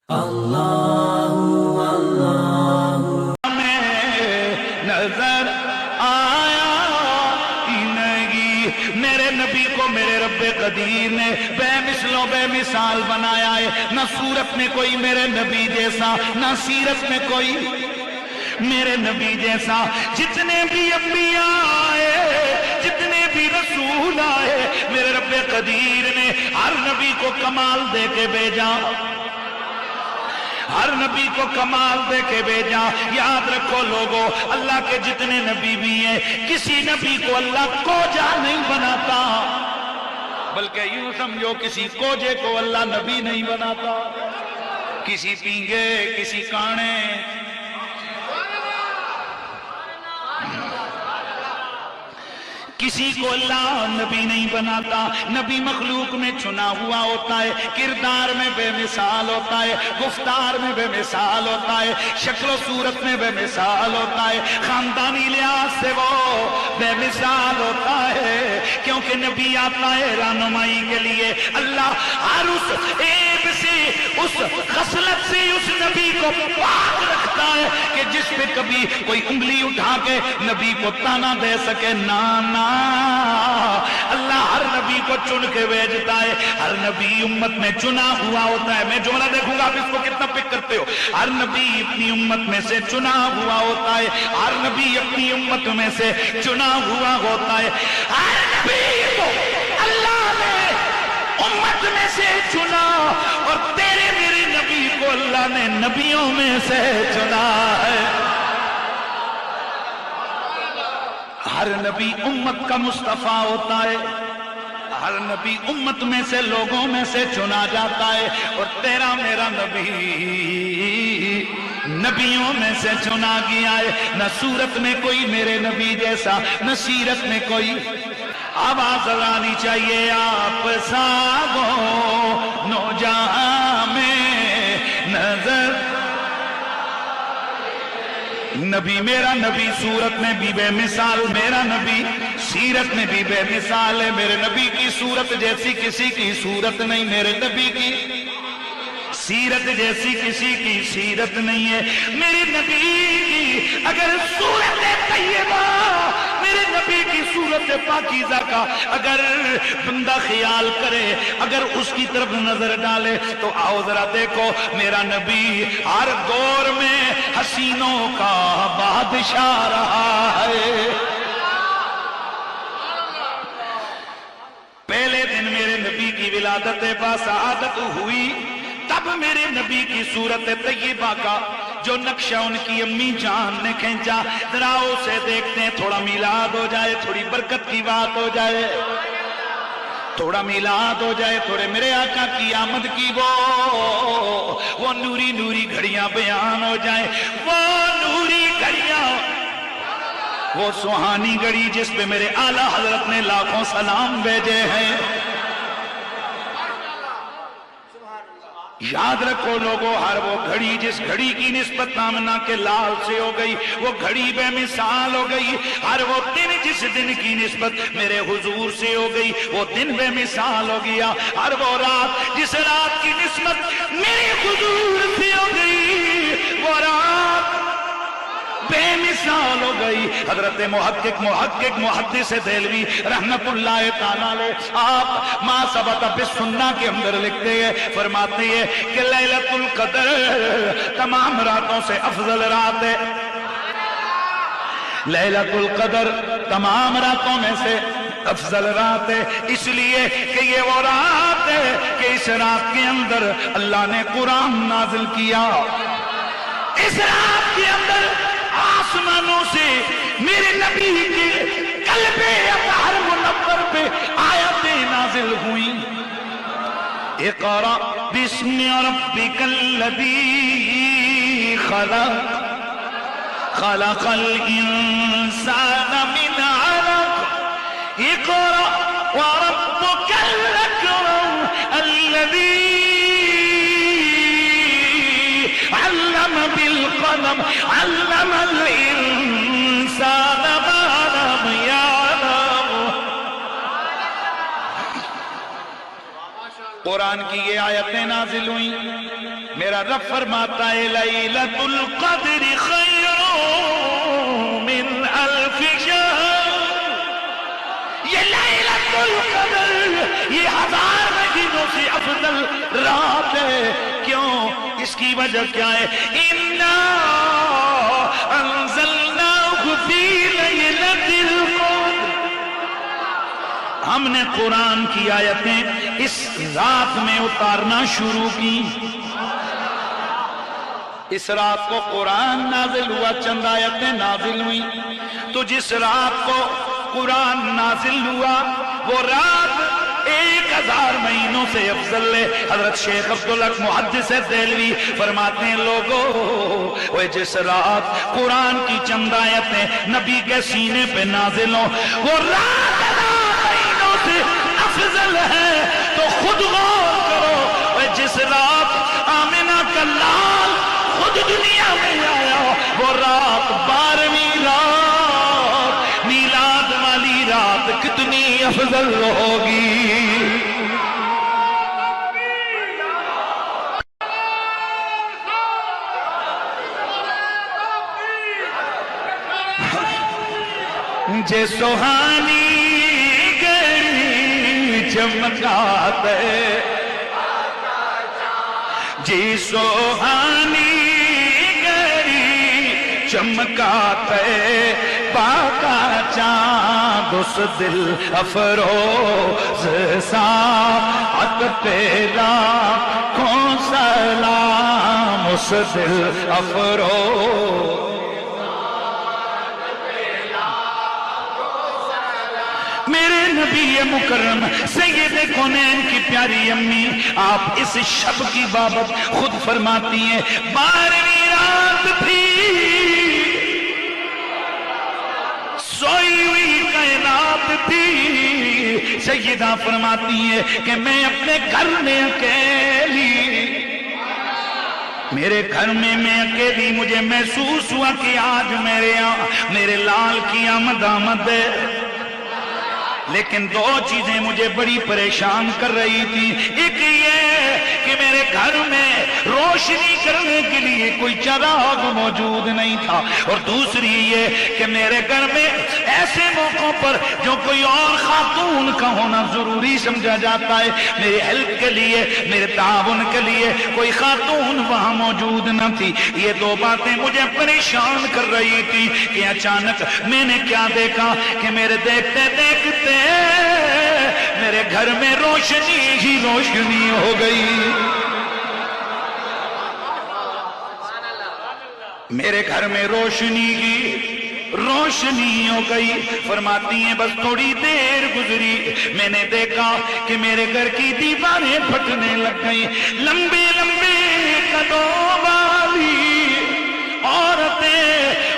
نظر آیا ہی نہیں، میرے نبی کو میرے رب قدیر نے بے مثل و بے مثال بنایا ہے، نہ صورت میں کوئی میرے نبی جیسا، نہ سیرت میں کوئی میرے نبی جیسا۔ جتنے بھی انبیاء آئے، جتنے بھی رسول آئے، میرے رب قدیر نے ہر نبی کو کمال دے کے بھیجا، ہر نبی کو کمال دے کے بھیجا۔ یاد رکھو لوگوں، اللہ کے جتنے نبی بھی ہیں، کسی نبی کو اللہ کوجا نہیں بناتا، بلکہ یوں سمجھو کسی کوجے کو اللہ نبی نہیں بناتا، کسی پینگے، کسی کانے، کسی کو اللہ نبی نہیں بناتا۔ نبی مخلوق میں چنا ہوا ہوتا ہے، کردار میں بے مثال ہوتا ہے، گفتار میں بے مثال ہوتا ہے، شکل و صورت میں بے مثال ہوتا ہے، خاندانی لحاظ سے وہ بے مثال ہوتا ہے، کیونکہ نبی آتا ہے رہنمائی کے لیے۔ اللہ ہر اس عیب سے، اس خصلت سے اس نبی کو پاک رکھتا ہے کہ جس پہ کبھی کوئی انگلی اٹھا کے نبی کو تانا دے سکے۔ نانا اللہ ہر نبی کو چن کے بھیجتا ہے، ہر نبی امت میں چنا ہوا ہوتا ہے۔ میں جملہ دیکھوں گا آپ اس کو کتنا پک کرتے ہو۔ ہر نبی اپنی امت میں سے چنا ہوا ہوتا ہے، ہر نبی اپنی امت میں سے چنا ہوا ہوتا ہے۔ ہر نبی کو اللہ نے امت میں سے چنا، اور تیرے میرے نبی کو اللہ نے نبیوں میں سے چنا ہے۔ ہر نبی امت کا مصطفیٰ ہوتا ہے، ہر نبی امت میں سے، لوگوں میں سے چنا جاتا ہے، اور تیرا میرا نبی نبیوں میں سے چنا گیا ہے۔ نہ صورت میں کوئی میرے نبی جیسا، نہ سیرت میں کوئی۔ آواز آنی چاہیے، آپ ساگو نو جہاں میں نظر نبی، میرا نبی صورت میں بھی بے مثال، میرا نبی سیرت میں بھی بے مثال ہے۔ میرے نبی کی صورت جیسی کسی کی صورت نہیں، میرے نبی کی سیرت جیسی کسی کی سیرت نہیں ہے۔ میرے نبی کی اگر صورت طیبہ، میرے نبی کی صورت پاکیزہ کا اگر بندہ خیال کرے، اگر اس کی طرف نظر ڈالے، تو آؤ ذرا دیکھو، میرا نبی ہر دور میں حسینوں کا بادشاہ رہا ہے۔ پہلے دن میرے نبی کی ولادت باسعادت ہوئی، تب میرے نبی کی صورت طیبہ کا جو نقشہ ان کی امی جان نے کھینچا، ذرا اسے دیکھتے ہیں، تھوڑا میلاد ہو جائے، تھوڑی برکت کی بات ہو جائے، تھوڑا میلاد ہو جائے، تھوڑے میرے آقا کی آمد کی وہ نوری نوری گھڑیاں بیان ہو جائیں، وہ نوری گھڑیاں، وہ سہانی گھڑی جس پہ میرے اعلیٰ حضرت نے لاکھوں سلام بھیجے ہیں۔ یاد رکھو لوگوں، ہر وہ گھڑی جس گھڑی کی نسبت آمنہ کے لال سے ہو گئی، وہ گھڑی بے مثال ہو گئی۔ ہر وہ دن جس دن کی نسبت میرے حضور سے ہو گئی، وہ دن بے مثال ہو گیا۔ ہر وہ رات جس رات کی نسبت میرے حضور سے ہو گئی، وہ رات بے مثال ہو گئی۔ حضرت محدث دہلوی رحمت اللہ تعالیٰ علیہ، آپ ما ثبت بالسنہ کے اندر لکھتے ہیں، فرماتے ہیں کہ لیلۃ القدر تمام راتوں سے افضل رات ہے۔ لیلۃ القدر تمام راتوں میں سے افضل رات ہے، اس لیے کہ یہ وہ رات ہے کہ اس رات کے اندر اللہ نے قرآن نازل کیا۔ اس رات کے اندر آسمانوں سے میرے نبی کے قلب اطہر منور پہ آیتیں نازل ہوئیں۔ اقرأ باسم ربک الذی خلق، خلق الانسان من علق، اقرأ وربک الاکرم الذی علم بالقلم، علم الانسان ما لم يعلم۔ قرآن کی یہ آیتیں نازل ہوئیں، میرا رب فرماتا ہے لیلۃ القدر خیر من الف شہر، یہ لیلۃ القدر یہ 1000 مہینوں سے افضل رات ہے۔ کیوں؟ اس کی وجہ کیا ہے؟ اِنَّا أَنزَلْنَاهُ فِي لَيْلَةِ الْقَدْرِ، ہم نے قرآن کی آیتیں اس رات میں اتارنا شروع کی۔ اس رات کو قرآن نازل ہوا، چند آیتیں نازل ہوئی، تو جس رات کو قرآن نازل ہوا وہ رات 1000 مہینوں سے افضل ہے۔ حضرت شیخ عبدالحق محدث دہلوی فرماتے ہیں لوگوں، وہ جس رات قرآن کی چند آیتیں نبی کے سینے پہ نازل ہوں وہ رات 1000 مہینوں سے افضل ہے، تو خود غور کرو وہ جس رات آمنہ کا لال خود دنیا میں آیا وہ رات 12ویں رات، میلاد والی رات کتنی افضل ہوگی۔ جے سوہانی گئی چمکاتے، جی سوہانی گئی چمکاتے، پاکا چاند اس دل افروز ساعت پیدا کون سلام اس دل افروز۔ میرے نبی مکرم سید کونین کی پیاری امی آپ اس شب کی بابت خود فرماتی ہیں 12ویں رات تھی، سوئی ہوئی کائنات تھی، سیدہ فرماتی ہے کہ میں اپنے گھر میں اکیلی، میرے گھر میں اکیلی مجھے محسوس ہوا کہ آج میرے لال کی آمد ہے، لیکن 2 چیزیں مجھے بڑی پریشان کر رہی تھی۔ ایک یہ کہ میرے گھر میں روشنی کرنے کے لیے کوئی چراغ موجود نہیں تھا، اور دوسری یہ کہ میرے گھر میں ایسے موقعوں پر جو کوئی اور خاتون کا ہونا ضروری سمجھا جاتا ہے، میری ہیلپ کے لیے، میرے تعاون کے لیے کوئی خاتون وہاں موجود نہ تھی۔ یہ 2 باتیں مجھے پریشان کر رہی تھی کہ اچانک میں نے کیا دیکھا کہ میرے دیکھتے دیکھتے میرے گھر میں روشنی ہی روشنی ہو گئی، میرے گھر میں روشنی ہی روشنی ہو گئی۔ فرماتی ہیں بس تھوڑی دیر گزری، میں نے دیکھا کہ میرے گھر کی دیواریں پھٹنے لگ گئی، لمبے لمبے قدوں والی عورتیں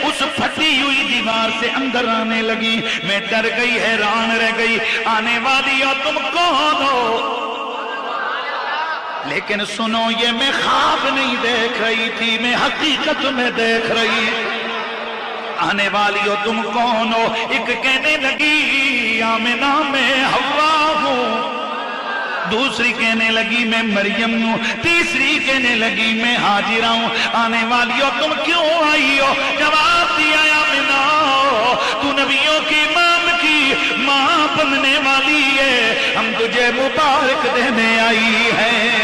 اس پھٹی ہوئی دیوار سے اندر آنے لگی۔ میں ڈر گئی، حیران رہ گئی، آنے والی ہو تم کون ہو؟ لیکن سنو، یہ میں خواب نہیں دیکھ رہی تھی، میں حقیقت میں دیکھ رہی۔ آنے والی ہو تم کون ہو؟ ایک کہنے لگی آمنہ میں حوا ہوں، دوسری کہنے لگی میں مریم ہوں، تیسری کہنے لگی میں حاجرہ ہوں۔ آنے والی ہو تم کیوں آئی ہو؟ جواب دیا آمنہ تو نبیوں کی امام کی ماں بننے والی ہے، ہم تجھے مبارک دینے آئی ہیں۔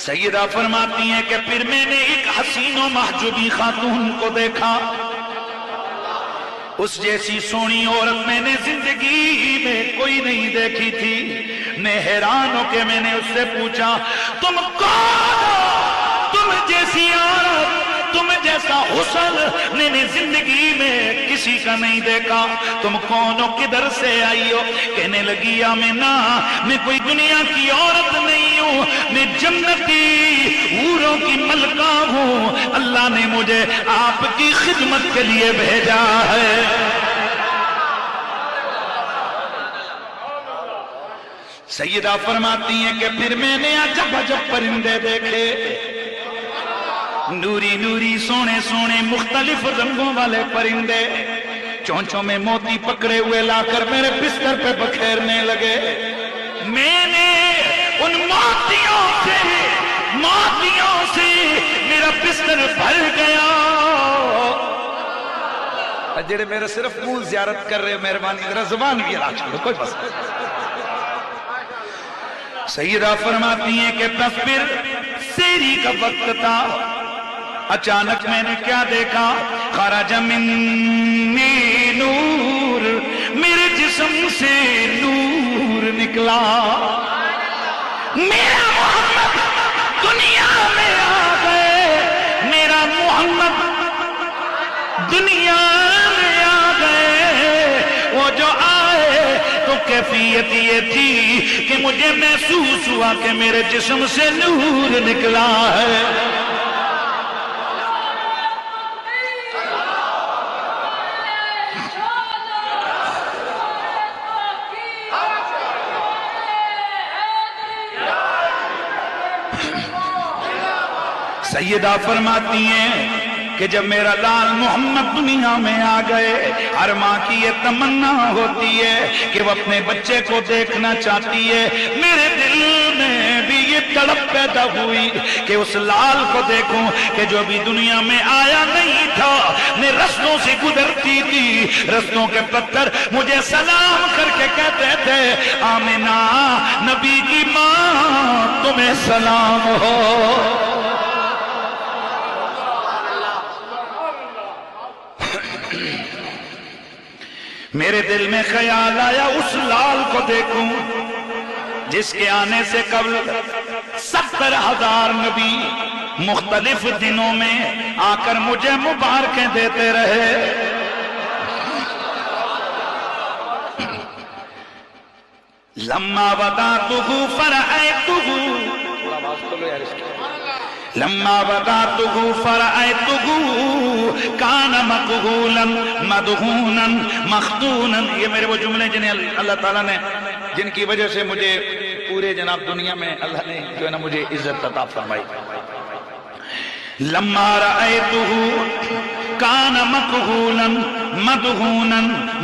سیدہ فرماتی ہیں کہ پھر میں نے ایک حسین و محجوبی خاتون کو دیکھا، اس جیسی سونی عورت میں نے زندگی میں کوئی نہیں دیکھی تھی۔ میں حیران ہو کہ میں نے اس سے پوچھا تم کون ہو؟ تم جیسی عورت، تم جیسا حسن میں نے زندگی میں کسی کا نہیں دیکھا، تم کون ہو؟ کدھر سے آئی ہو؟ کہنے لگی آمنہ میں کوئی دنیا کی عورت نہیں ہوں، میں جنتی حوروں کی ملکہ ہوں، اللہ نے مجھے آپ کی خدمت کے لیے بھیجا ہے۔ سیدہ فرماتی ہیں کہ پھر میں نے عجب عجب پرندے دیکھے، نوری نوری سونے سونے مختلف رنگوں والے پرندے، چونچوں میں موتی پکڑے ہوئے لا کر میرے بستر پہ بکھیرنے لگے۔ میں نے ان بستر بھر گیا. جڑے میرے صرف منہ زیارت کر رہے مہربانی ذرا زبان بھی ادا چھوڑو کوئی بس. سیدہ فرماتی ہیں کہ تصویر سیری کا وقت تھا, اچانک میں نے کیا دیکھا, خرج منی نور, میرے جسم سے نور نکلا. میرا محمد دنیا میں آ گئے, میرا محمد دنیا میں آ گئے. وہ جو آئے تو کیفیت یہ تھی کہ مجھے محسوس ہوا کہ میرے جسم سے نور نکلا ہے. سیدہ فرماتی ہیں کہ جب میرا لال محمد دنیا میں آ گئے, ہر ماں کی یہ تمنا ہوتی ہے کہ وہ اپنے بچے کو دیکھنا چاہتی ہے. میرے دل میں بھی یہ تڑپ پیدا ہوئی کہ اس لال کو دیکھوں کہ جو بھی دنیا میں آیا نہیں تھا. میں رستوں سے گزرتی تھی, رستوں کے پتھر مجھے سلام کر کے کہتے تھے, آمنہ نبی کی ماں تمہیں سلام ہو. میرے دل میں خیال آیا اس لال کو دیکھوں جس کے آنے سے قبل 70,000 نبی مختلف دنوں میں آ کر مجھے مبارکیں دیتے رہے. لما ودعتہ فرأیتہ, لما ودعتہ فرأیتہ کان مقبولا مدہونا مختونا. یہ میرے وہ جملے جنہیں اللہ تعالیٰ نے, جن کی وجہ سے مجھے پورے جناب دنیا میں اللہ نے جو ہے نا مجھے عزت عطا فرمائی. لما رأیتہ کان مقبولا مدہونا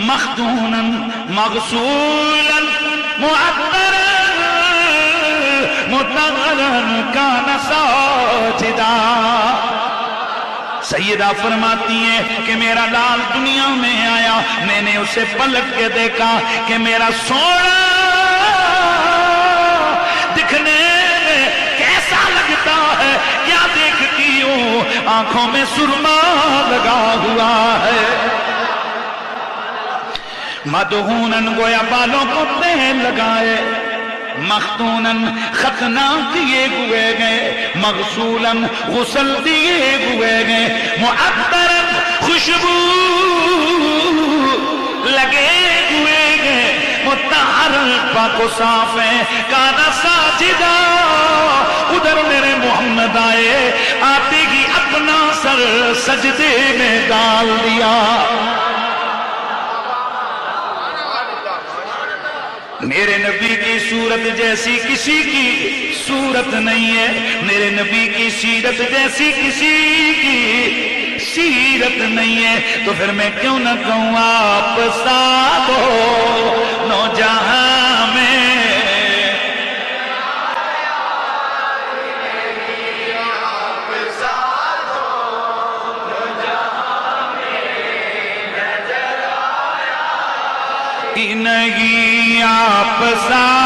مختونا مغسولا معطرا مطهرا کان ساجدا. سیدہ فرماتی ہے کہ میرا لال دنیا میں آیا, میں نے اسے پلٹ کے دیکھا کہ میرا سونا دکھنے میں کیسا لگتا ہے, کیا دیکھتی ہوں, آنکھوں میں سرما لگا ہوا ہے. مدہونن گویا بالوں کو تیل لگائے, مختونن ختنہ کیے ہوئے گئے, مغسولن غسل دیے ہوئے گئے, معطرن خوشبو لگے ہوئے گئے, مطہرن پاک و صاف ہے, کانا ساجدہ. ادھر میرے محمد آئے, آتے ہی اپنا سر سجدے میں ڈال دیا. میرے نبی کی صورت جیسی کسی کی صورت نہیں ہے, میرے نبی کی سیرت جیسی کسی کی سیرت نہیں ہے. تو پھر میں کیوں نہ کہوں آپ صاحب ہو نو جہاں میں, نہیں آپ صاحب